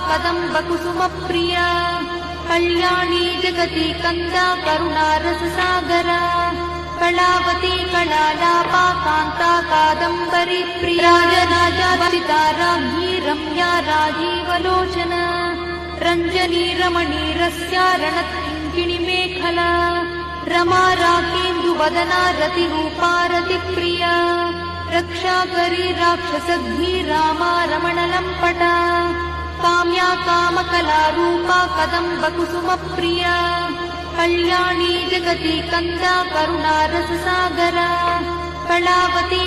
कदम्बकुसुमप्रिया कल्याणी जगति कन्दा करुणारससागरा कलावती कलालापा कान्ता कादम्बरी प्रिया राजराजार्चिता राज्ञी रम्या राजीवलोचना रञ्जनी रमणीरस्या रणत्किङ्किणी मेखला रमा राकेन्दुवदना रतिरूपा रतिप्रिया रक्षाकरी राक्षसघ्नी रामा रमणलम्पटा काम्या कामकलारूपा कदम्बकुसुमप्रिया कल्याणी जगति कन्दा करुणारससागरा कलावती